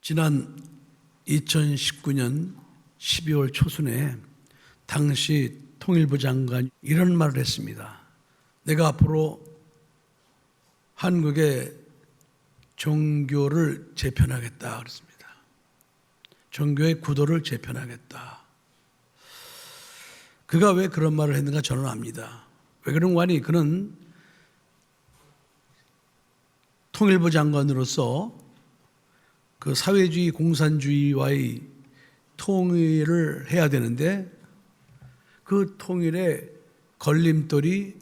지난 2019년 12월 초순에 당시 통일부 장관이 이런 말을 했습니다. 내가 앞으로 한국의 종교를 재편하겠다 그랬습니다. 종교의 구도를 재편하겠다. 그가 왜 그런 말을 했는가 저는 압니다. 왜 그런 거 아니? 그는 통일부 장관으로서 그 사회주의 공산주의와의 통일을 해야 되는데 그 통일의 걸림돌이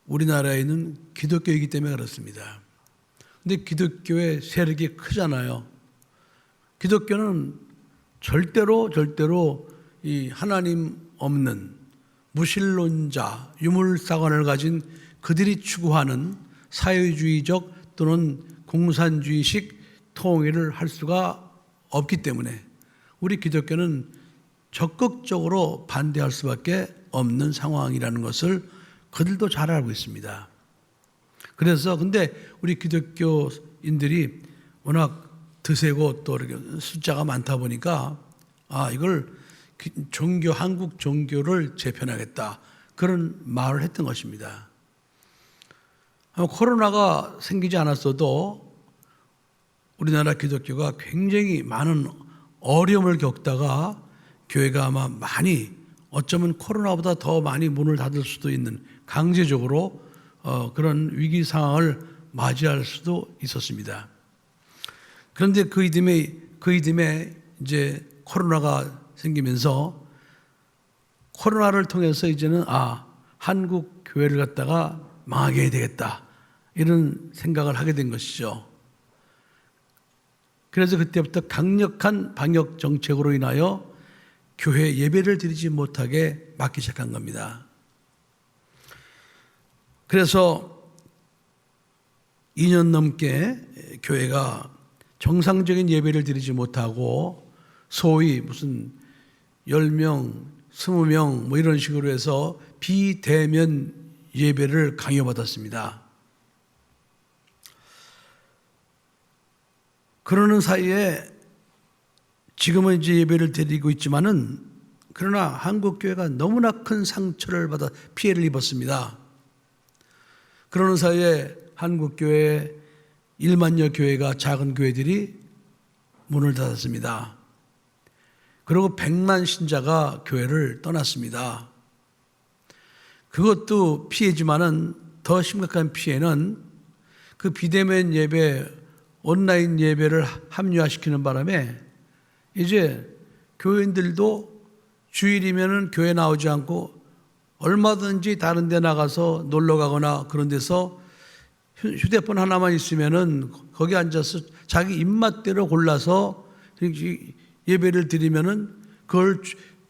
우리나라에 있는 기독교이기 때문에 그렇습니다. 그런데 기독교의 세력이 크잖아요. 기독교는 절대로 이 하나님 없는 무신론자, 유물사관을 가진 그들이 추구하는 사회주의적 또는 공산주의식 통일을 할 수가 없기 때문에 우리 기독교는 적극적으로 반대할 수밖에 없는 상황이라는 것을 그들도 잘 알고 있습니다. 그래서 근데 우리 기독교인들이 워낙 드세고 또 이렇게 숫자가 많다 보니까 이걸 종교, 한국 종교를 재편하겠다 그런 말을 했던 것입니다. 코로나가 생기지 않았어도 우리나라 기독교가 굉장히 많은 어려움을 겪다가 교회가 아마 많이 어쩌면 코로나보다 더 많이 문을 닫을 수도 있는 강제적으로 그런 위기 상황을 맞이할 수도 있었습니다. 그런데 그 이듬해 이제 코로나가 생기면서 코로나를 통해서 이제는 한국 교회를 갖다가 망하게 해야 되겠다 이런 생각을 하게 된 것이죠. 그래서 그때부터 강력한 방역 정책으로 인하여 교회 예배를 드리지 못하게 막기 시작한 겁니다. 그래서 2년 넘게 교회가 정상적인 예배를 드리지 못하고 소위 무슨 10명, 20명 뭐 이런 식으로 해서 비대면 예배를 강요받았습니다. 그러는 사이에 지금은 이제 예배를 드리고 있지만은 그러나 한국 교회가 너무나 큰 상처를 받아 피해를 입었습니다. 그러는 사이에 한국 교회 1만여 교회가 작은 교회들이 문을 닫았습니다. 그리고 100만 신자가 교회를 떠났습니다. 그것도 피해지만은 더 심각한 피해는 그 비대면 예배, 온라인 예배를 합리화시키는 바람에 이제 교인들도 주일이면은 교회 나오지 않고 얼마든지 다른 데 나가서 놀러 가거나 그런 데서 휴대폰 하나만 있으면은 거기 앉아서 자기 입맛대로 골라서 예배를 드리면은 그걸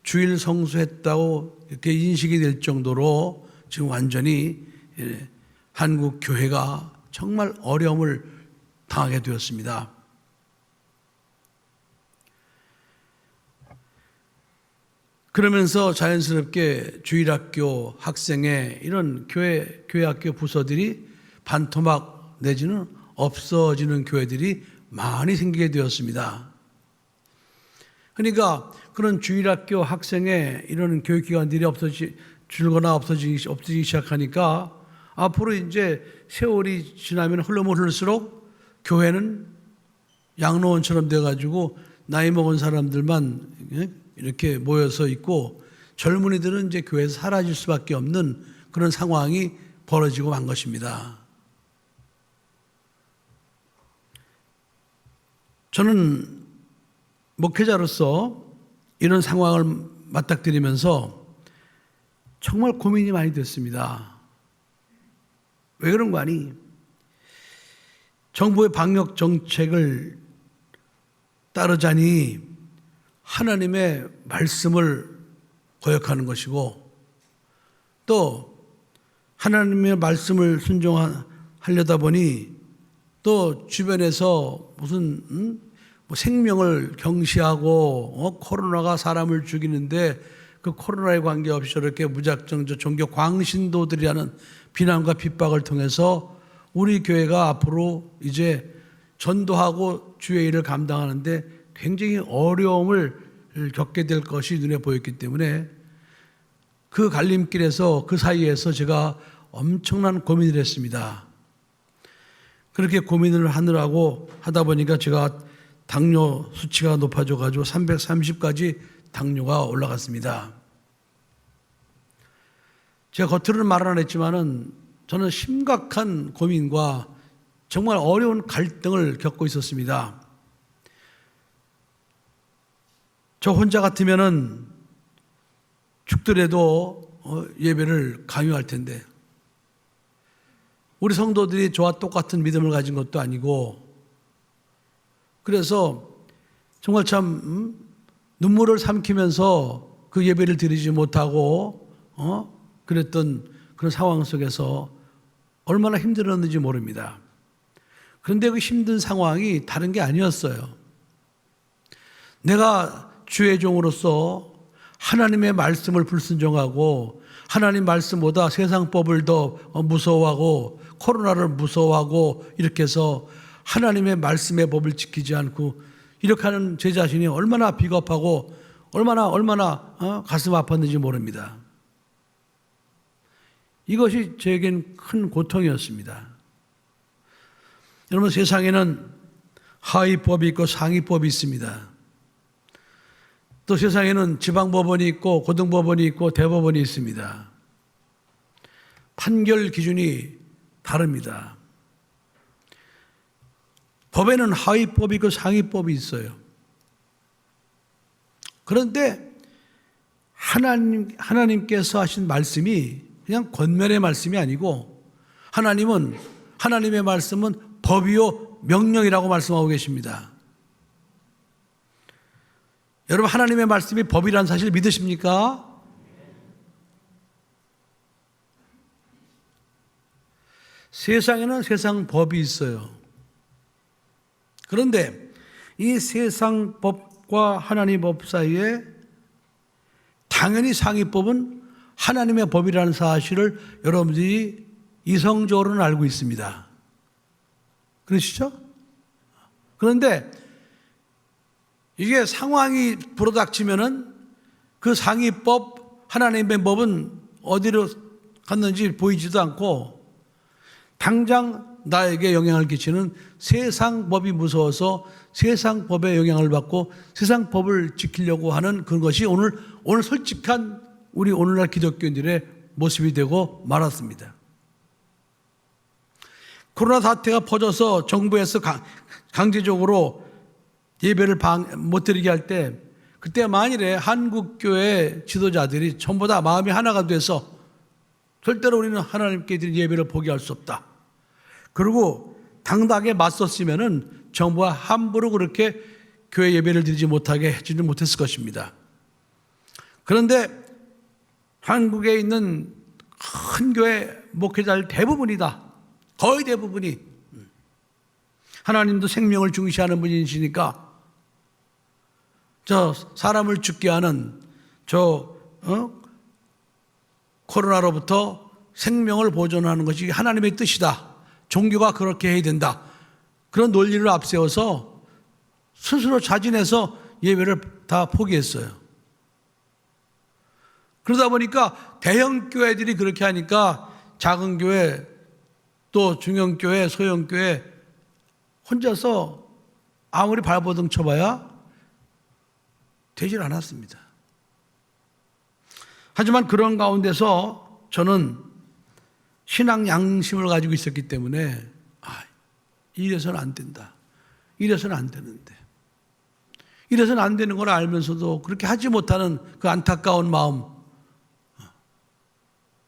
주일 성수했다고 이렇게 인식이 될 정도로 지금 완전히 한국 교회가 정말 어려움을 당하게 되었습니다. 그러면서 자연스럽게 주일학교 학생회 이런 교회학교 부서들이 반토막 내지는 없어지는 교회들이 많이 생기게 되었습니다. 그러니까 그런 주일학교 학생회 이런 교육기관들이 줄거나 없어지기 시작하니까 앞으로 이제 세월이 지나면 흐르면 흐를수록 교회는 양로원처럼 돼가지고 나이 먹은 사람들만 이렇게 모여서 있고 젊은이들은 이제 교회에서 사라질 수밖에 없는 그런 상황이 벌어지고 만 것입니다. 저는 목회자로서 이런 상황을 맞닥뜨리면서 정말 고민이 많이 됐습니다. 왜 그런 거 아니? 정부의 방역 정책을 따르자니 하나님의 말씀을 거역하는 것이고 또 하나님의 말씀을 순종하려다 보니 또 주변에서 무슨 생명을 경시하고 코로나가 사람을 죽이는데 그 코로나에 관계없이 저렇게 무작정 종교 광신도들이라는 비난과 핍박을 통해서 우리 교회가 앞으로 이제 전도하고 주의 일을 감당하는데 굉장히 어려움을 겪게 될 것이 눈에 보였기 때문에 그 갈림길에서 그 사이에서 제가 엄청난 고민을 했습니다. 그렇게 고민을 하다 보니까 제가 당뇨 수치가 높아져 가지고 330까지 당뇨가 올라갔습니다. 제가 겉으로는 말 안 했지만은 저는 심각한 고민과 정말 어려운 갈등을 겪고 있었습니다. 저 혼자 같으면은 죽더라도 예배를 강요할 텐데, 우리 성도들이 저와 똑같은 믿음을 가진 것도 아니고, 그래서 정말 참 눈물을 삼키면서 그 예배를 드리지 못하고 그랬던 그런 상황 속에서 얼마나 힘들었는지 모릅니다. 그런데 그 힘든 상황이 다른 게 아니었어요. 내가 주의 종으로서 하나님의 말씀을 불순종하고 하나님 말씀보다 세상 법을 더 무서워하고 코로나를 무서워하고 이렇게 해서 하나님의 말씀의 법을 지키지 않고 이렇게 하는 제 자신이 얼마나 비겁하고 얼마나 가슴 아팠는지 모릅니다. 이것이 저에겐 큰 고통이었습니다. 여러분, 세상에는 하위법이 있고 상위법이 있습니다. 또 세상에는 지방법원이 있고 고등법원이 있고 대법원이 있습니다. 판결 기준이 다릅니다. 법에는 하위법이 있고 상위법이 있어요. 그런데 하나님께서 하신 말씀이 그냥 권면의 말씀이 아니고 하나님의 말씀은 법이요 명령이라고 말씀하고 계십니다. 여러분, 하나님의 말씀이 법이라는 사실 믿으십니까? 세상에는 세상 법이 있어요. 그런데 이 세상 법과 하나님의 법 사이에 당연히 상위법은 하나님의 법이라는 사실을 여러분들이 이성적으로는 알고 있습니다. 그러시죠? 그런데 이게 상황이 불어닥치면은 그 상위법, 하나님의 법은 어디로 갔는지 보이지도 않고 당장 나에게 영향을 끼치는 세상 법이 무서워서 세상 법에 영향을 받고 세상 법을 지키려고 하는 그것이 오늘 솔직한 우리 오늘날 기독교인들의 모습이 되고 말았습니다. 코로나 사태가 퍼져서 정부에서 강제적으로 예배를 못 드리게 할 때, 그때 만일에 한국교회 지도자들이 전부 다 마음이 하나가 돼서 절대로 우리는 하나님께 드린 예배를 포기할 수 없다, 그리고 당당하게 맞섰으면은 정부가 함부로 그렇게 교회 예배를 드리지 못하게 해주지 못했을 것입니다. 그런데 한국에 있는 큰 교회 목회자들 대부분이다, 거의 대부분이 하나님도 생명을 중시하는 분이시니까 저 사람을 죽게 하는 코로나로부터 생명을 보존하는 것이 하나님의 뜻이다, 종교가 그렇게 해야 된다, 그런 논리를 앞세워서 스스로 자진해서 예배를 다 포기했어요. 그러다 보니까 대형 교회들이 그렇게 하니까 작은 교회, 또 중형 교회, 소형 교회 혼자서 아무리 발버둥 쳐봐야 되질 않았습니다. 하지만 그런 가운데서 저는 신앙 양심을 가지고 있었기 때문에 이래서는 안 된다, 이래서는 안 되는데, 이래서는 안 되는 걸 알면서도 그렇게 하지 못하는 그 안타까운 마음,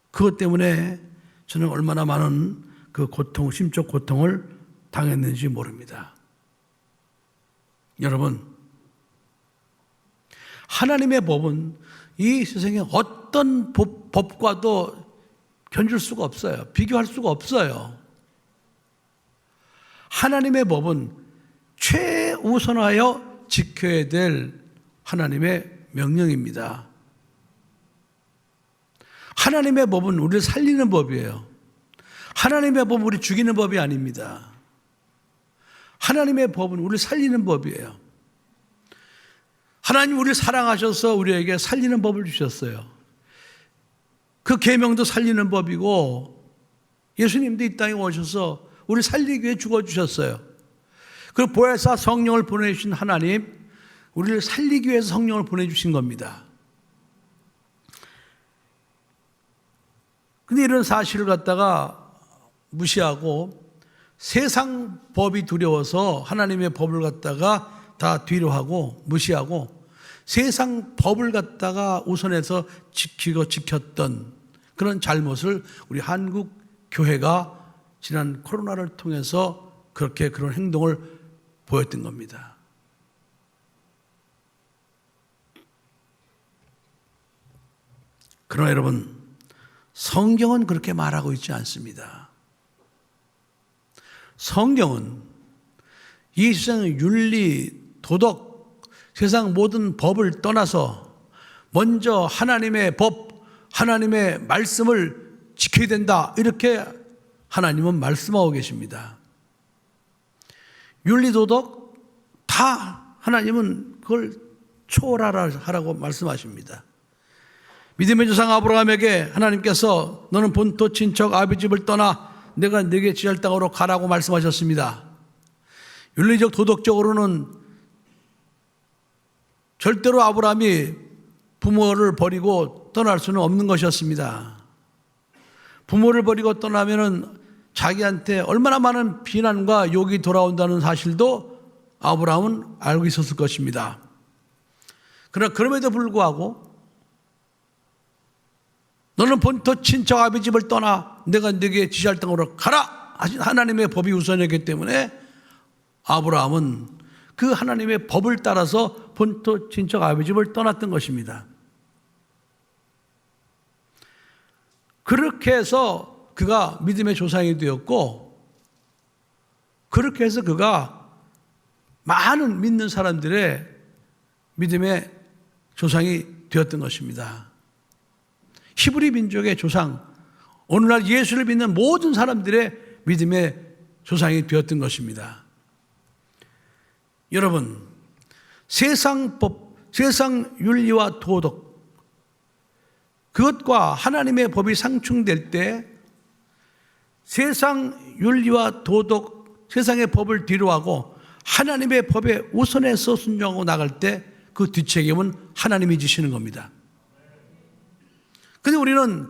그것 때문에 저는 얼마나 많은 그 고통, 심적 고통을 당했는지 모릅니다. 여러분, 하나님의 법은 이 세상에 어떤 법과도 견줄 수가 없어요. 비교할 수가 없어요. 하나님의 법은 최우선하여 지켜야 될 하나님의 명령입니다. 하나님의 법은 우리를 살리는 법이에요. 하나님의 법은 우리 죽이는 법이 아닙니다. 하나님의 법은 우리를 살리는 법이에요. 하나님 우리를 사랑하셔서 우리에게 살리는 법을 주셨어요. 그 계명도 살리는 법이고 예수님도 이 땅에 오셔서 우리를 살리기 위해 죽어주셨어요. 그리고 보혜사 성령을 보내주신 하나님, 우리를 살리기 위해서 성령을 보내주신 겁니다. 근데 이런 사실을 갖다가 무시하고 세상 법이 두려워서 하나님의 법을 갖다가 다 뒤로 하고 무시하고 세상 법을 갖다가 우선해서 지켰던 그런 잘못을 우리 한국 교회가 지난 코로나를 통해서 그렇게 그런 행동을 보였던 겁니다. 그러나 여러분, 성경은 그렇게 말하고 있지 않습니다. 성경은 이 세상의 윤리, 도덕, 세상 모든 법을 떠나서 먼저 하나님의 법, 하나님의 말씀을 지켜야 된다, 이렇게 하나님은 말씀하고 계십니다. 윤리, 도덕 다 하나님은 그걸 초월하라고 말씀하십니다. 믿음의 조상 아브라함에게 하나님께서 너는 본토 친척 아비 집을 떠나 내가 네게 지할 땅으로 가라고 말씀하셨습니다. 윤리적 도덕적으로는 절대로 아브라함이 부모를 버리고 떠날 수는 없는 것이었습니다. 부모를 버리고 떠나면은 자기한테 얼마나 많은 비난과 욕이 돌아온다는 사실도 아브라함은 알고 있었을 것입니다. 그러나 그럼에도 불구하고 너는 본토 친척 아비 집을 떠나 내가 네게 지시할 땅으로 가라 하신 하나님의 법이 우선이었기 때문에 아브라함은 그 하나님의 법을 따라서 본토 친척 아비 집을 떠났던 것입니다. 그렇게 해서 그가 믿음의 조상이 되었고, 그렇게 해서 그가 많은 믿는 사람들의 믿음의 조상이 되었던 것입니다. 히브리 민족의 조상, 오늘날 예수를 믿는 모든 사람들의 믿음의 조상이 되었던 것입니다. 여러분, 세상 법, 세상 윤리와 도덕, 그것과 하나님의 법이 상충될 때 세상 윤리와 도덕, 세상의 법을 뒤로하고 하나님의 법에 우선해서 순종하고 나갈 때 그 뒷책임은 하나님이 지시는 겁니다. 그런데 우리는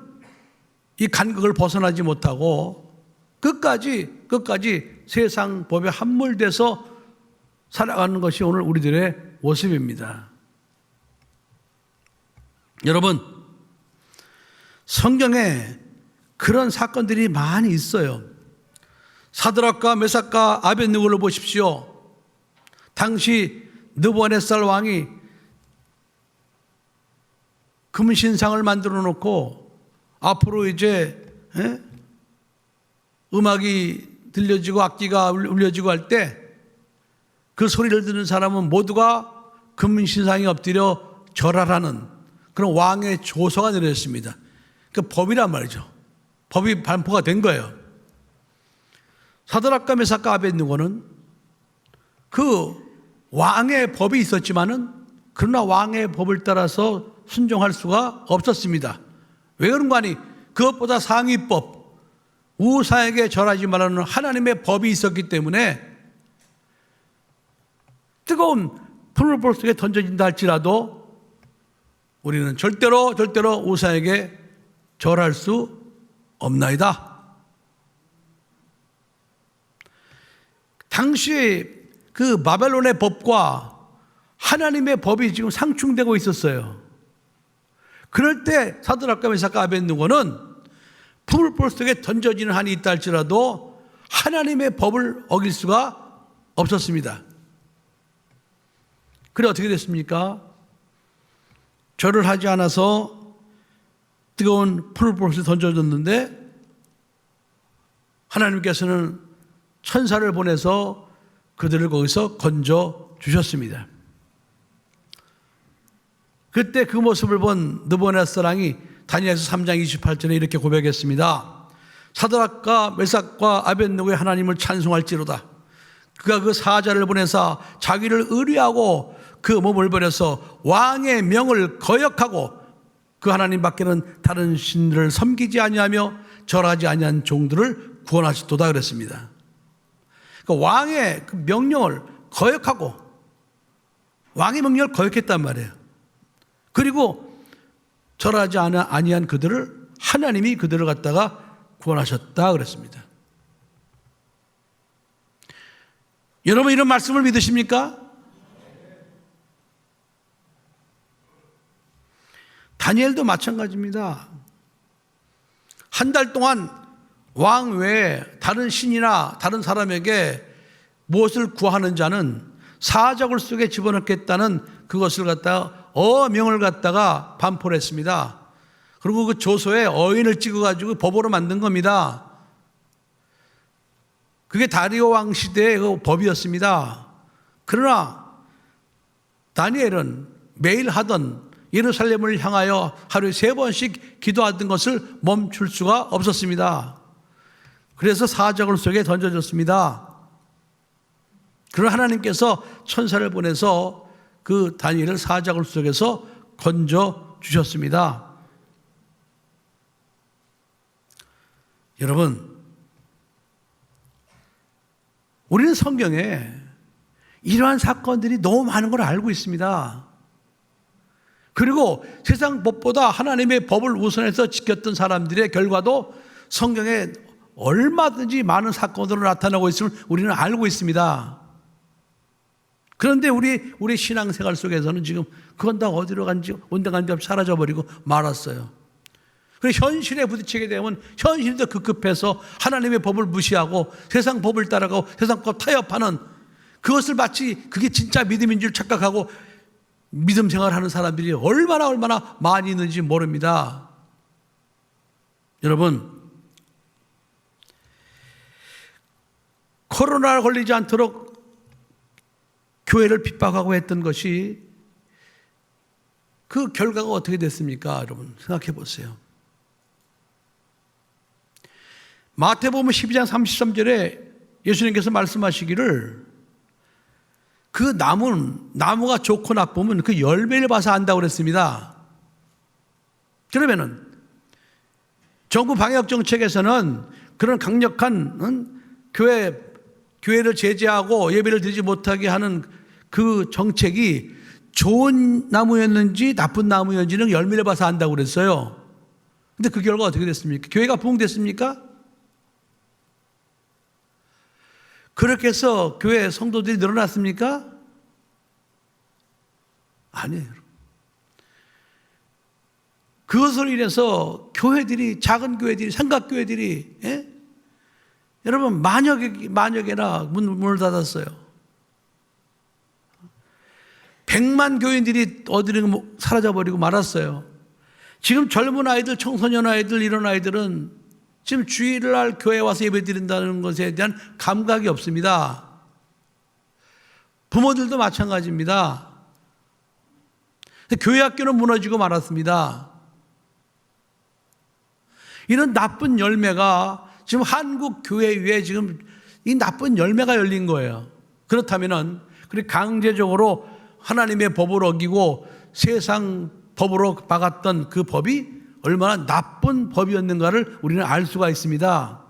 이 간극을 벗어나지 못하고 끝까지 세상 법에 함몰돼서 살아가는 것이 오늘 우리들의 모습입니다. 여러분, 성경에 그런 사건들이 많이 있어요. 사드락과 메삭과 아벳느고를 보십시오. 당시 느부갓네살 왕이 금신상을 만들어 놓고 앞으로 이제 음악이 들려지고 악기가 울려지고 할 때 그 소리를 듣는 사람은 모두가 금신상에 엎드려 절하라는 그런 왕의 조서가 내려졌습니다. 그 법이란 말이죠. 법이 반포가 된 거예요. 사드락과 메삭과 아벳느고는 그 왕의 법이 있었지만은 그러나 왕의 법을 따라서 순종할 수가 없었습니다. 왜 그런 거 아니? 그것보다 상위법, 우사에게 절하지 말라는 하나님의 법이 있었기 때문에 뜨거운 풀물 속에 던져진다 할지라도 우리는 절대로 우사에게 절할 수 없나이다. 당시 그 바벨론의 법과 하나님의 법이 지금 상충되고 있었어요. 그럴 때 사드락과 메삭과 아벳느고는 풀물 속에 던져지는 한이 있다 할지라도 하나님의 법을 어길 수가 없었습니다. 그래 어떻게 됐습니까? 절을 하지 않아서 뜨거운 풀물 속에 던져졌는데 하나님께서는 천사를 보내서 그들을 거기서 건져 주셨습니다. 그때 그 모습을 본 느부갓네살 왕이 다니엘서 3장 28절에 이렇게 고백했습니다. 사드락과 메삭과 아벳느고의 하나님을 찬송할지로다. 그가 그 사자를 보내사 자기를 의뢰하고 그 몸을 버려서 왕의 명을 거역하고 그 하나님 밖에는 다른 신들을 섬기지 아니하며 절하지 아니한 종들을 구원하시도다 그랬습니다. 그러니까 왕의 그 명령을 거역하고 왕의 명령을 거역했단 말이에요. 그리고 절하지 아니한 그들을 하나님이 그들을 갖다가 구원하셨다 그랬습니다. 여러분 이런 말씀을 믿으십니까? 다니엘도 마찬가지입니다. 한 달 동안 왕 외에 다른 신이나 다른 사람에게 무엇을 구하는 자는 사자굴 속에 집어넣겠다는 그것을 갖다가 어명을 갖다가 반포를 했습니다. 그리고 그 조서에 어인을 찍어가지고 법으로 만든 겁니다. 그게 다리오 왕 시대의 그 법이었습니다. 그러나 다니엘은 매일 하던 예루살렘을 향하여 하루에 3번씩 기도하던 것을 멈출 수가 없었습니다. 그래서 사자굴 속에 던져졌습니다. 그러나 하나님께서 천사를 보내서 그 다니엘을 사자굴 속에서 건져 주셨습니다. 여러분, 우리는 성경에 이러한 사건들이 너무 많은 걸 알고 있습니다. 그리고 세상 법보다 하나님의 법을 우선해서 지켰던 사람들의 결과도 성경에 얼마든지 많은 사건으로 나타나고 있음을 우리는 알고 있습니다. 그런데 우리 신앙생활 속에서는 지금 그건 다 어디로 간지 온데 간지 없이 사라져버리고 말았어요. 그리고 현실에 부딪히게 되면 현실도 급급해서 하나님의 법을 무시하고 세상 법을 따라가고 세상 법 타협하는 그것을 마치 그게 진짜 믿음인 줄 착각하고 믿음 생활하는 사람들이 얼마나 많이 있는지 모릅니다. 여러분, 코로나에 걸리지 않도록 교회를 핍박하고 했던 것이 그 결과가 어떻게 됐습니까? 여러분 생각해 보세요. 마태복음 12장 33절에 예수님께서 말씀하시기를 그 나무가 좋고 나쁘면 그 열매를 봐서 안다고 그랬습니다. 그러면은 정부 방역 정책에서는 그런 강력한 교회를 제재하고 예배를 드리지 못하게 하는 그 정책이 좋은 나무였는지 나쁜 나무였는지는 열매를 봐서 안다고 그랬어요. 근데 그 결과 어떻게 됐습니까? 교회가 부흥됐습니까? 그렇게 해서 교회 성도들이 늘어났습니까? 아니에요. 그것으로 인해서 교회들이, 작은 교회들이, 삼각교회들이, 여러분, 만여 개나 문을 닫았어요. 100만 교인들이 어디로 사라져버리고 말았어요. 지금 젊은 아이들, 청소년 아이들, 이런 아이들은 지금 주일날 교회에 와서 예배 드린다는 것에 대한 감각이 없습니다. 부모들도 마찬가지입니다. 교회 학교는 무너지고 말았습니다. 이런 나쁜 열매가 지금 한국 교회 위에 지금 이 나쁜 열매가 열린 거예요. 그렇다면은 그렇게 강제적으로 하나님의 법을 어기고 세상 법으로 박았던 그 법이 얼마나 나쁜 법이었는가를 우리는 알 수가 있습니다.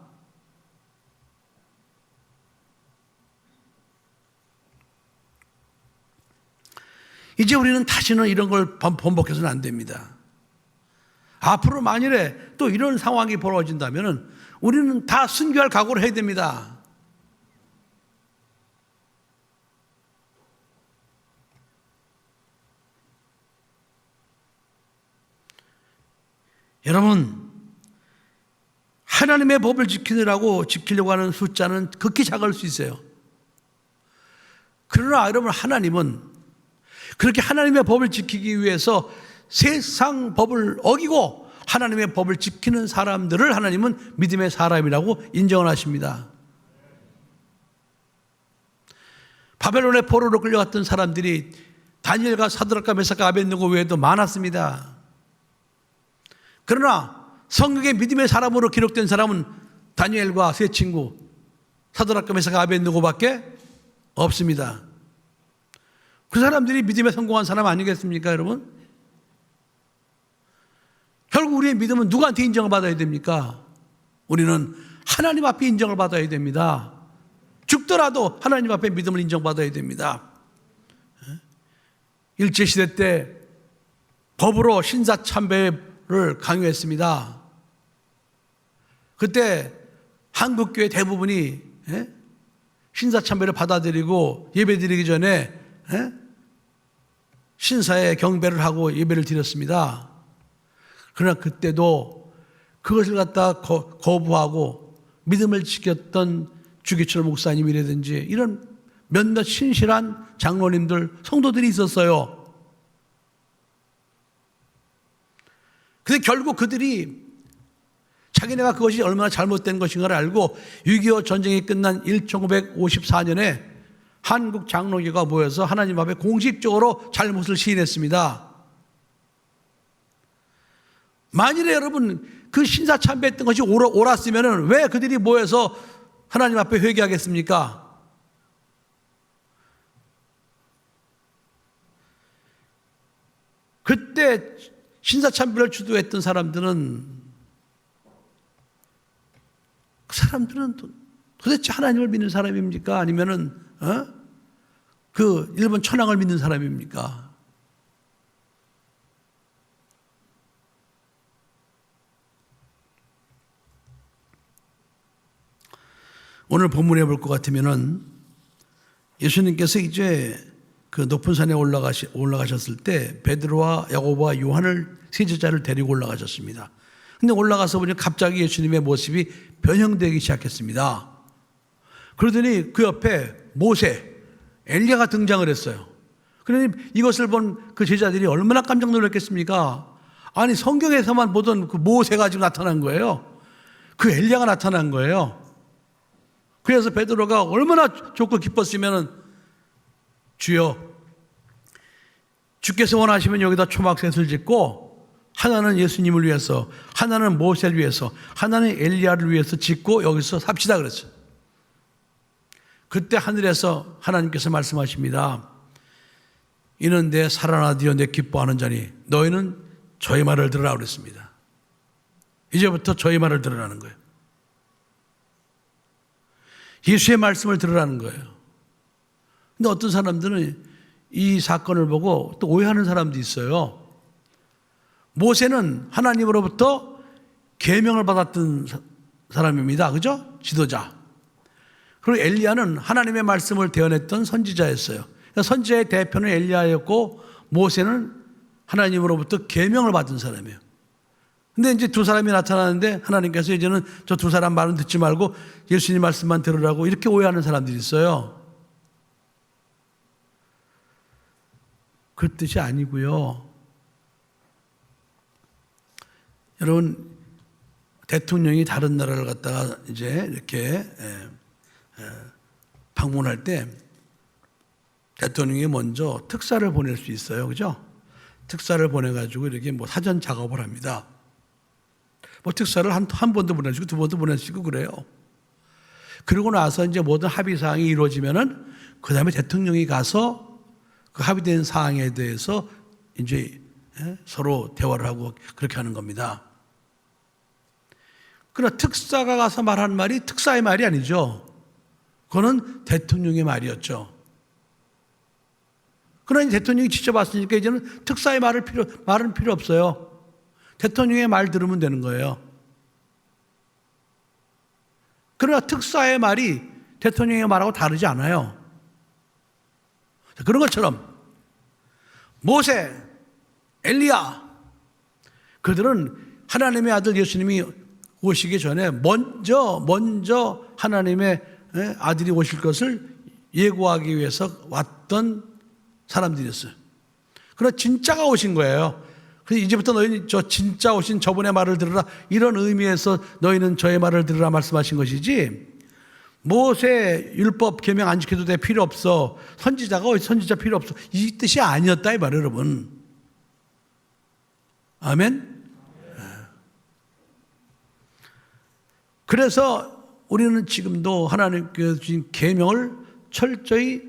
이제 우리는 다시는 이런 걸 번복해서는 안 됩니다. 앞으로 만일에 또 이런 상황이 벌어진다면 우리는 다 순교할 각오를 해야 됩니다. 여러분, 하나님의 법을 지키려고 하는 숫자는 극히 작을 수 있어요. 그러나 여러분, 하나님은 그렇게 하나님의 법을 지키기 위해서 세상 법을 어기고 하나님의 법을 지키는 사람들을 하나님은 믿음의 사람이라고 인정을 하십니다. 바벨론의 포로로 끌려갔던 사람들이 다니엘과 사드락과 메삭과 아벳느고 외에도 많았습니다. 그러나 성경의 믿음의 사람으로 기록된 사람은 다니엘과 세 친구 사드락과 메삭과 아벳느고밖에 없습니다. 그 사람들이 믿음에 성공한 사람 아니겠습니까, 여러분? 결국 우리의 믿음은 누구한테 인정을 받아야 됩니까? 우리는 하나님 앞에 인정을 받아야 됩니다. 죽더라도 하나님 앞에 믿음을 인정받아야 됩니다. 일제시대 때 법으로 신사참배를 강요했습니다. 그때 한국교회 대부분이 신사참배를 받아들이고 예배드리기 전에 신사에 경배를 하고 예배를 드렸습니다. 그러나 그때도 그것을 갖다 거부하고 믿음을 지켰던 주기철 목사님이라든지 이런 몇몇 신실한 장로님들, 성도들이 있었어요. 근데 결국 그들이 자기네가 그것이 얼마나 잘못된 것인가를 알고 6.25 전쟁이 끝난 1954년에 한국 장로교가 모여서 하나님 앞에 공식적으로 잘못을 시인했습니다. 만일에 여러분 그 신사참배했던 것이 옳았으면 왜 그들이 모여서 하나님 앞에 회개하겠습니까? 그때 신사참배를 주도했던 사람들은 그 사람들은 도대체 하나님을 믿는 사람입니까? 아니면은 그 일본 천황을 믿는 사람입니까? 오늘 본문에 볼 것 같으면은 예수님께서 이제 그 높은 산에 올라가셨을 때 베드로와 야고보와 요한을 세 제자를 데리고 올라가셨습니다. 근데 올라가서 보니 갑자기 예수님의 모습이 변형되기 시작했습니다. 그러더니 그 옆에 모세, 엘리야가 등장을 했어요. 그러니 이것을 본 그 제자들이 얼마나 깜짝 놀랐겠습니까? 아니 성경에서만 보던 그 모세가 지금 나타난 거예요. 그 엘리야가 나타난 거예요. 그래서 베드로가 얼마나 좋고 기뻤으면은 주여, 주께서 원하시면 여기다 초막셋을 짓고 하나는 예수님을 위해서, 하나는 모세를 위해서, 하나는 엘리야를 위해서 짓고 여기서 삽시다 그랬어요. 그때 하늘에서 하나님께서 말씀하십니다. 이는 내 살아나디어 내 기뻐하는 자니 너희는 저의 말을 들으라 그랬습니다. 이제부터 저의 말을 들으라는 거예요. 예수의 말씀을 들으라는 거예요. 근데 어떤 사람들은 이 사건을 보고 또 오해하는 사람도 있어요. 모세는 하나님으로부터 계명을 받았던 사람입니다. 그죠? 지도자. 그리고 엘리야는 하나님의 말씀을 대언했던 선지자였어요. 그러니까 선지자의 대표는 엘리야였고 모세는 하나님으로부터 계명을 받은 사람이에요. 근데 이제 두 사람이 나타나는데 하나님께서 이제는 저 두 사람 말은 듣지 말고 예수님 말씀만 들으라고 이렇게 오해하는 사람들이 있어요. 그 뜻이 아니고요. 여러분, 대통령이 다른 나라를 갔다가 이제 이렇게 방문할 때 대통령이 먼저 특사를 보낼 수 있어요. 그죠? 특사를 보내가지고 이렇게 뭐 사전 작업을 합니다. 뭐 특사를 한 번도 보내주고 두 번도 보내주고 그래요. 그러고 나서 이제 모든 합의사항이 이루어지면은 그 다음에 대통령이 가서 그 합의된 사항에 대해서 이제 서로 대화를 하고 그렇게 하는 겁니다. 그러나 특사가 가서 말하는 말이 특사의 말이 아니죠. 그거는 대통령의 말이었죠. 그러니 대통령이 직접 왔으니까 이제는 특사의 말은 필요 없어요. 대통령의 말 들으면 되는 거예요. 그러나 특사의 말이 대통령의 말하고 다르지 않아요. 그런 것처럼 모세, 엘리야, 그들은 하나님의 아들 예수님이 오시기 전에 먼저 하나님의 아들이 오실 것을 예고하기 위해서 왔던 사람들이었어요. 그러나 진짜가 오신 거예요. 그래서 이제부터 너희는 저 진짜 오신 저분의 말을 들으라, 이런 의미에서 너희는 저의 말을 들으라 말씀하신 것이지, 모세 율법 계명 안 지켜도 돼, 필요 없어, 선지자 필요 없어, 이 뜻이 아니었다 이 말이에요, 여러분. 아멘. 그래서 우리는 지금도 하나님께서 주신 계명을 철저히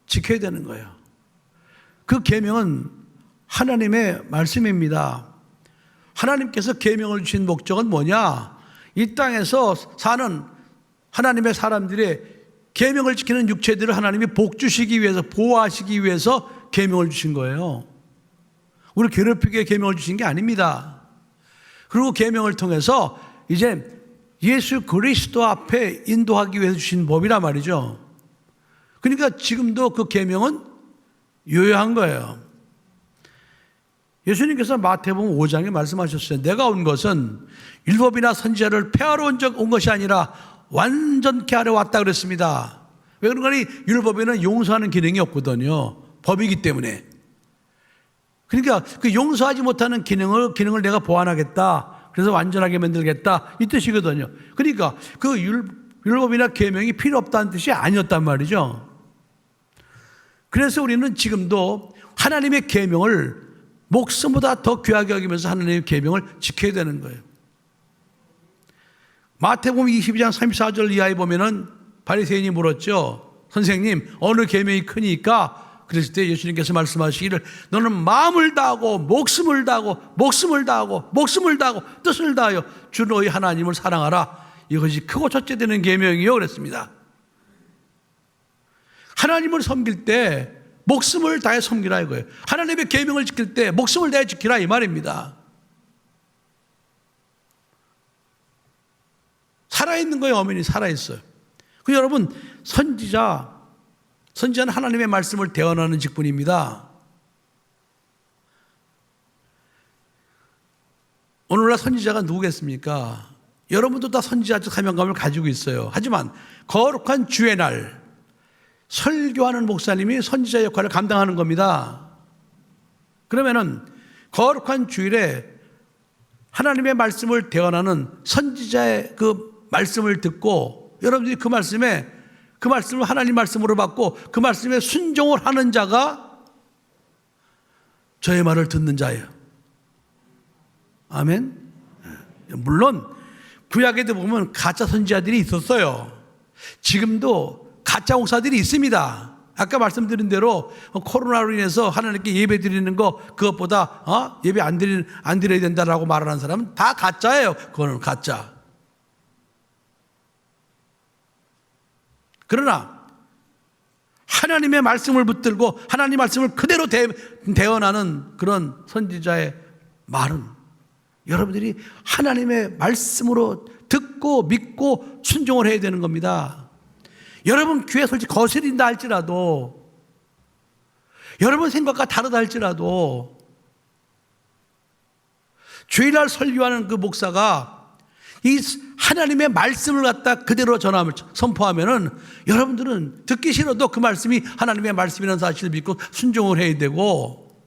지켜야 되는 거예요. 그 계명은 하나님의 말씀입니다. 하나님께서 계명을 주신 목적은 뭐냐? 이 땅에서 사는 하나님의 사람들의 계명을 지키는 육체들을 하나님이 복 주시기 위해서, 보호하시기 위해서 계명을 주신 거예요. 우리 괴롭히기 위해 계명을 주신 게 아닙니다. 그리고 계명을 통해서 이제 예수 그리스도 앞에 인도하기 위해서 주신 법이란 말이죠. 그러니까 지금도 그 계명은 유효한 거예요. 예수님께서 마태복음 5장에 말씀하셨어요. 내가 온 것은 율법이나 선지자를 폐하러 온 것이 아니라 완전케 하러 왔다 그랬습니다. 왜 그런가? 율법에는 용서하는 기능이 없거든요. 법이기 때문에. 그러니까 그 용서하지 못하는 기능을 내가 보완하겠다. 그래서 완전하게 만들겠다. 이 뜻이거든요. 그러니까 그 율법이나 계명이 필요 없다는 뜻이 아니었단 말이죠. 그래서 우리는 지금도 하나님의 계명을 목숨보다 더 귀하게 여기면서 하나님의 계명을 지켜야 되는 거예요. 마태복음 22장 34절 이하에 보면은 바리새인이 물었죠. 선생님, 어느 계명이 크니까? 그랬을 때 예수님께서 말씀하시기를 너는 마음을 다하고 목숨을 다하고 목숨을 다하고 목숨을 다하고 뜻을 다하여 주 너희 하나님을 사랑하라. 이것이 크고 첫째 되는 계명이요 그랬습니다. 하나님을 섬길 때 목숨을 다해 섬기라 이거예요. 하나님의 계명을 지킬 때 목숨을 다해 지키라 이 말입니다. 살아있는 거예요. 어머니 살아있어요. 그 여러분 선지자는 하나님의 말씀을 대언하는 직분입니다. 오늘날 선지자가 누구겠습니까? 여러분도 다 선지자적 사명감을 가지고 있어요. 하지만 거룩한 주의 날 설교하는 목사님이 선지자 역할을 감당하는 겁니다. 그러면은 거룩한 주일에 하나님의 말씀을 대언하는 선지자의 그 말씀을 듣고 여러분들이 그 말씀을 하나님 말씀으로 받고 그 말씀에 순종을 하는 자가 저의 말을 듣는 자예요. 아멘. 물론 구약에도 보면 가짜 선지자들이 있었어요. 지금도 가짜 목사들이 있습니다. 아까 말씀드린 대로 코로나로 인해서 하나님께 예배 드리는 거 그것보다 예배 안 드려야 된다라고 말하는 사람은 다 가짜예요. 그거는 가짜. 그러나 하나님의 말씀을 붙들고 하나님 말씀을 그대로 대언하는 그런 선지자의 말은 여러분들이 하나님의 말씀으로 듣고 믿고 순종을 해야 되는 겁니다. 여러분 귀에 솔직히 거스린다 할지라도 여러분 생각과 다르다 할지라도 주일날 설교하는 그 목사가 이 하나님의 말씀을 갖다 그대로 선포하면은 여러분들은 듣기 싫어도 그 말씀이 하나님의 말씀이라는 사실을 믿고 순종을 해야 되고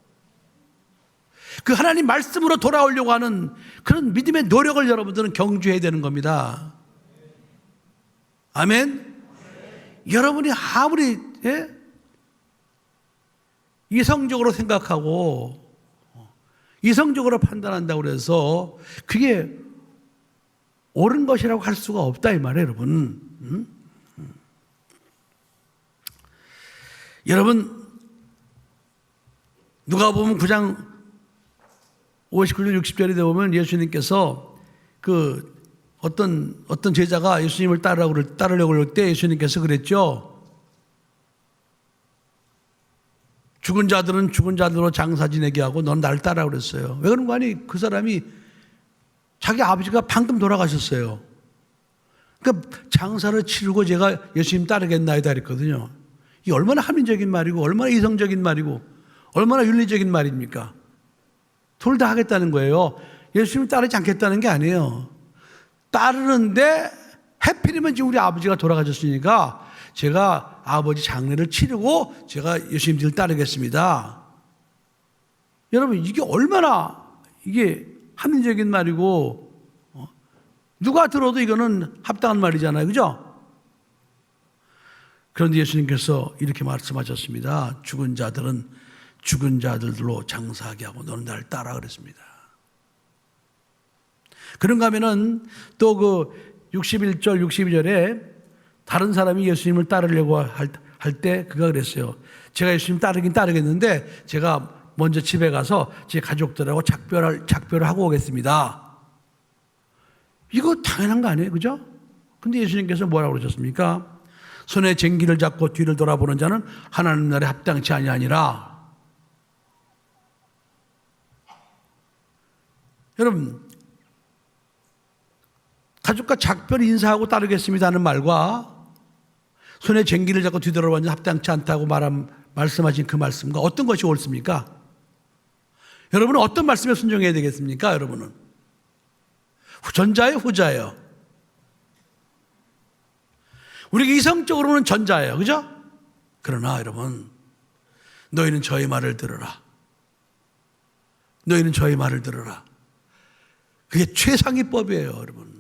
그 하나님 말씀으로 돌아오려고 하는 그런 믿음의 노력을 여러분들은 경주해야 되는 겁니다. 아멘. 여러분이 아무리 이성적으로 생각하고 이성적으로 판단한다고 해서 그게 옳은 것이라고 할 수가 없다 이 말이에요, 여러분. 여러분 누가복음 9장 59절 60절에 보면 예수님께서 그 어떤 제자가 예수님을 따르려고 그럴 때 예수님께서 그랬죠. 죽은 자들은 죽은 자들로 장사 지내게 하고 넌 날 따라 그랬어요. 왜 그런 거 아니? 그 사람이 자기 아버지가 방금 돌아가셨어요. 그러니까 장사를 치르고 제가 예수님 따르겠나이다 그랬거든요. 이게 얼마나 합리적인 말이고 얼마나 이성적인 말이고 얼마나 윤리적인 말입니까? 둘 다 하겠다는 거예요. 예수님 따르지 않겠다는 게 아니에요. 따르는데 해필이면 지금 우리 아버지가 돌아가셨으니까 제가 아버지 장례를 치르고 제가 예수님을 따르겠습니다. 여러분 이게 얼마나 이게 합리적인 말이고 누가 들어도 이거는 합당한 말이잖아요. 그죠? 그런데 예수님께서 이렇게 말씀하셨습니다. 죽은 자들은 죽은 자들로 장사하게 하고 너는 나를 따라 그랬습니다. 그런가 하면은 또 그 61절 62절에 다른 사람이 예수님을 따르려고 할 때 그가 그랬어요. 제가 예수님 따르긴 따르겠는데 제가 먼저 집에 가서 제 가족들하고 작별을 하고 오겠습니다. 이거 당연한 거 아니에요? 그죠? 근데 예수님께서 뭐라고 그러셨습니까? 손에 쟁기를 잡고 뒤를 돌아보는 자는 하나님 나라에 합당치 아니하니라. 여러분, 가족과 작별 인사하고 따르겠습니다 하는 말과 손에 쟁기를 잡고 뒤돌아보는 자는 합당치 않다고 말씀하신 그 말씀과 어떤 것이 옳습니까? 여러분은 어떤 말씀에 순종해야 되겠습니까? 여러분은 전자예요, 후자예요? 우리가 이성적으로는 전자예요, 그죠? 그러나 여러분, 너희는 저의 말을 들으라. 너희는 저의 말을 들으라. 그게 최상위 법이에요, 여러분.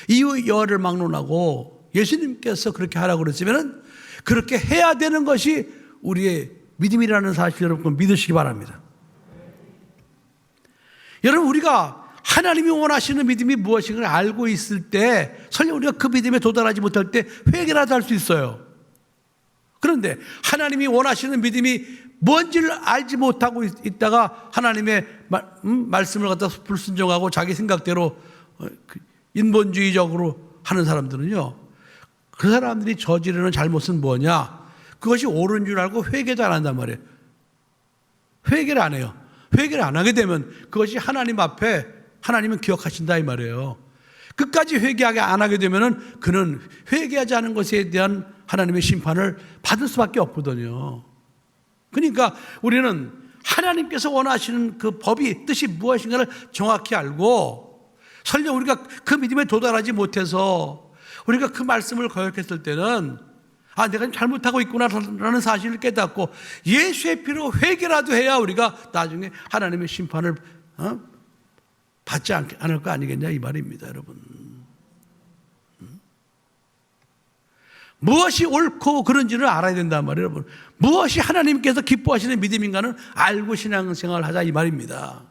이유 여하를 막론하고 예수님께서 그렇게 하라고 그랬으면 그렇게 해야 되는 것이 우리의 믿음이라는 사실 여러분 믿으시기 바랍니다. 여러분, 우리가 하나님이 원하시는 믿음이 무엇인가를 알고 있을 때 설령 우리가 그 믿음에 도달하지 못할 때 회개라도 할 수 있어요. 그런데 하나님이 원하시는 믿음이 뭔지를 알지 못하고 있다가 하나님의 말씀을 갖다 불순종하고 자기 생각대로 인본주의적으로 하는 사람들은요, 그 사람들이 저지르는 잘못은 뭐냐? 그것이 옳은 줄 알고 회개도 안 한단 말이에요. 회개를 안 해요. 회개를 안 하게 되면 그것이 하나님 앞에 하나님은 기억하신다 이 말이에요. 끝까지 회개하게 안 하게 되면은 그는 회개하지 않은 것에 대한 하나님의 심판을 받을 수밖에 없거든요. 그러니까 우리는 하나님께서 원하시는 그 법이 뜻이 무엇인가를 정확히 알고 설령 우리가 그 믿음에 도달하지 못해서 우리가 그 말씀을 거역했을 때는 내가 잘못하고 있구나라는 사실을 깨닫고 예수의 피로 회개라도 해야 우리가 나중에 하나님의 심판을 받지 않을 거 아니겠냐 이 말입니다, 여러분. 무엇이 옳고 그런지를 알아야 된단 말이에요, 여러분. 무엇이 하나님께서 기뻐하시는 믿음인가는 알고 신앙생활을 하자 이 말입니다.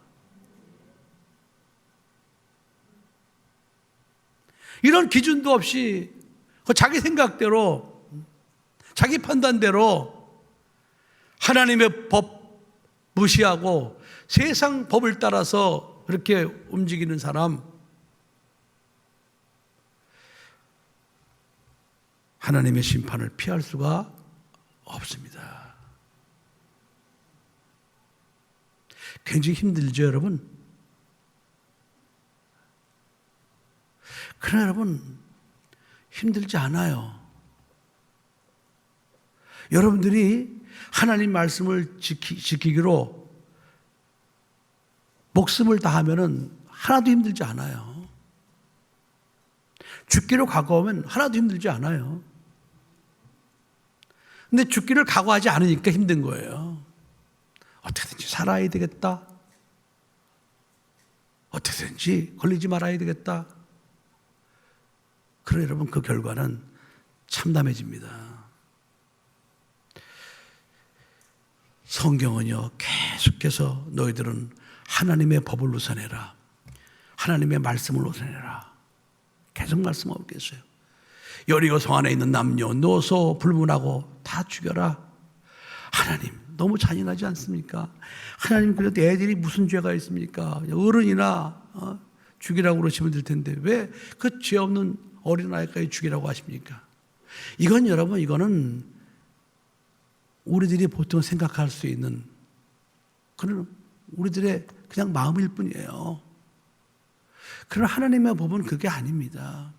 이런 기준도 없이 자기 생각대로 자기 판단대로 하나님의 법 무시하고 세상 법을 따라서 그렇게 움직이는 사람, 하나님의 심판을 피할 수가 없습니다. 굉장히 힘들죠, 여러분? 그러나 여러분, 힘들지 않아요. 여러분들이 하나님 말씀을 지키기로 목숨을 다하면은 하나도 힘들지 않아요. 죽기로 각오하면 하나도 힘들지 않아요. 근데 죽기를 각오하지 않으니까 힘든 거예요. 어떻게든지 살아야 되겠다. 어떻게든지 걸리지 말아야 되겠다. 그러나 여러분, 그 결과는 참담해집니다. 성경은요, 계속해서 너희들은 하나님의 법을 우선해라. 하나님의 말씀을 우선해라. 계속 말씀하고 계세요. 여리고 성 안에 있는 남녀, 노소 불문하고 다 죽여라. 하나님, 너무 잔인하지 않습니까? 하나님, 그래도 애들이 무슨 죄가 있습니까? 어른이나 죽이라고 그러시면 될 텐데 왜 그 죄 없는 어린아이까지 죽이라고 하십니까? 이건 여러분, 이거는 우리들이 보통 생각할 수 있는 그런 우리들의 그냥 마음일 뿐이에요. 그러나 하나님의 법은 그게 아닙니다.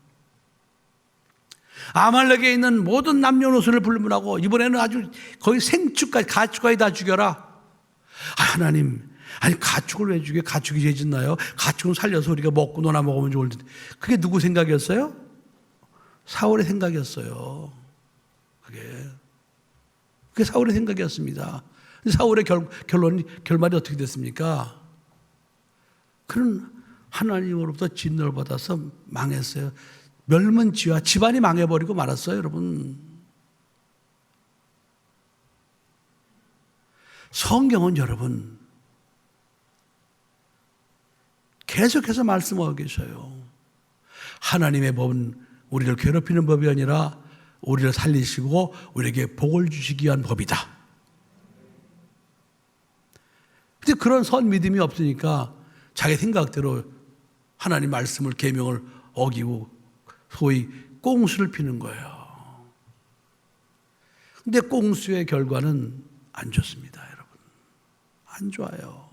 아말렉에 있는 모든 남녀노소를 불문하고 이번에는 아주 거의 생축까지, 가축까지 다 죽여라. 하나님, 아니 가축을 왜 죽여? 가축이 죄 짓나요? 가축은 살려서 우리가 먹고 놀아 먹으면 좋을 텐데. 그게 누구 생각이었어요? 사울의 생각이었어요. 그게 사울의 생각이었습니다. 사울의 결말이 어떻게 됐습니까? 그는 하나님으로부터 진노를 받아서 망했어요. 멸문지화, 집안이 망해버리고 말았어요, 여러분. 성경은 여러분 계속해서 말씀하고 계셔요. 하나님의 법은 우리를 괴롭히는 법이 아니라 우리를 살리시고 우리에게 복을 주시기 위한 법이다. 근데 그런 선 믿음이 없으니까 자기 생각대로 하나님 말씀을 계명을 어기고 소위 꽁수를 피는 거예요. 근데 꽁수의 결과는 안 좋습니다, 여러분. 안 좋아요.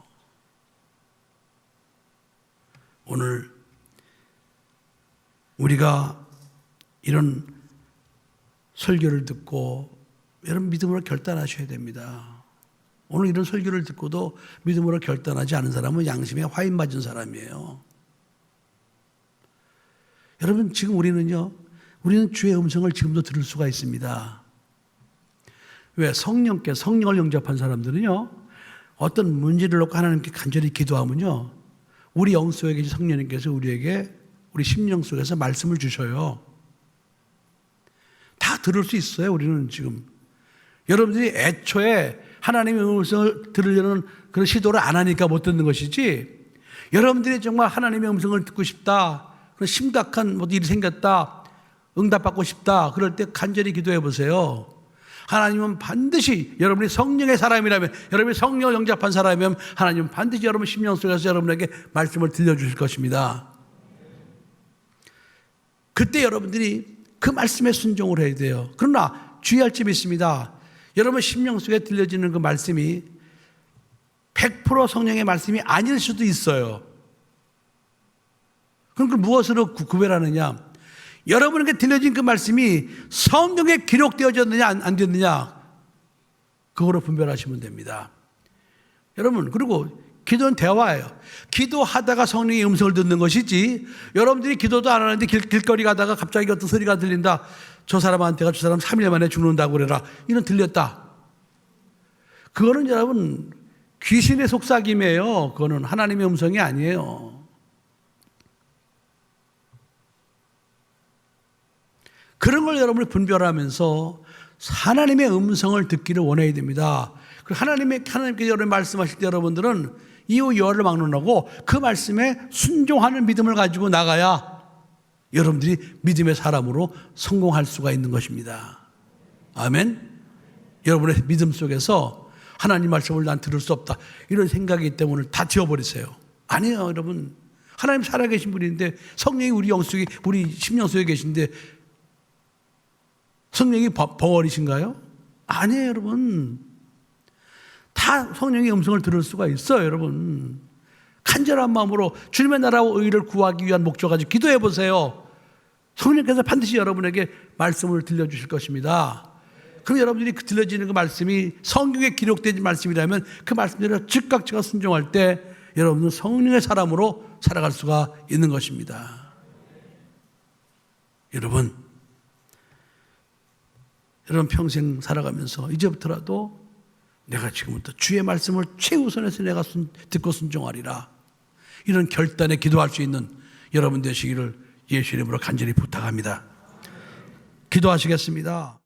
오늘 우리가 이런 설교를 듣고 여러분 믿음으로 결단하셔야 됩니다. 오늘 이런 설교를 듣고도 믿음으로 결단하지 않은 사람은 양심에 화인 맞은 사람이에요. 여러분 지금 우리는 주의 음성을 지금도 들을 수가 있습니다. 왜? 성령을 영접한 사람들은요, 어떤 문제를 놓고 하나님께 간절히 기도하면요, 우리 영 속에 계신 성령님께서 우리에게 우리 심령 속에서 말씀을 주셔요. 다 들을 수 있어요, 우리는 지금. 여러분들이 애초에 하나님의 음성을 들으려는 그런 시도를 안 하니까 못 듣는 것이지, 여러분들이 정말 하나님의 음성을 듣고 싶다, 그런 심각한 일이 생겼다, 응답받고 싶다, 그럴 때 간절히 기도해 보세요. 하나님은 반드시 여러분이 성령의 사람이라면, 여러분이 성령을 영접한 사람이면 하나님은 반드시 여러분 심령 속에서 여러분에게 말씀을 들려주실 것입니다. 그때 여러분들이 그 말씀에 순종을 해야 돼요. 그러나 주의할 점이 있습니다. 여러분 심령 속에 들려지는 그 말씀이 100% 성령의 말씀이 아닐 수도 있어요. 그럼 그 무엇으로 구별하느냐? 여러분에게 들려진 그 말씀이 성경에 기록되어졌느냐 안 됐느냐, 그거로 분별하시면 됩니다. 여러분, 그리고 기도는 대화예요. 기도하다가 성령의 음성을 듣는 것이지, 여러분들이 기도도 안 하는데 길거리 가다가 갑자기 어떤 소리가 들린다, 저 사람한테가 저 사람 3일 만에 죽는다고 그래라, 이런 들렸다, 그거는 여러분 귀신의 속삭임이에요. 그거는 하나님의 음성이 아니에요. 그런 걸 여러분이 분별하면서 하나님의 음성을 듣기를 원해야 됩니다. 하나님께서 여러분 말씀하실 때 여러분들은 이유 여를 막론하고 그 말씀에 순종하는 믿음을 가지고 나가야 여러분들이 믿음의 사람으로 성공할 수가 있는 것입니다. 아멘. 여러분의 믿음 속에서 하나님 말씀을 난 들을 수 없다, 이런 생각이 때문에 다 지워버리세요. 아니에요, 여러분. 하나님 살아계신 분인데, 성령이 우리 영 속에, 우리 심령 속에 계신데 성령이 벙어리신가요? 아니에요, 여러분. 다 성령의 음성을 들을 수가 있어요, 여러분. 간절한 마음으로 주님의 나라와 의를 구하기 위한 목적 가지고 기도해 보세요. 성령께서 반드시 여러분에게 말씀을 들려주실 것입니다. 그럼 여러분들이 들려지는 그 말씀이 성경에 기록된 말씀이라면 그 말씀대로 즉각 순종할 때 여러분은 성령의 사람으로 살아갈 수가 있는 것입니다. 여러분 평생 살아가면서 이제부터라도 내가 지금부터 주의 말씀을 최우선해서 내가 듣고 순종하리라, 이런 결단에 기도할 수 있는 여러분 되시기를 예수 이름으로 간절히 부탁합니다. 기도하시겠습니다.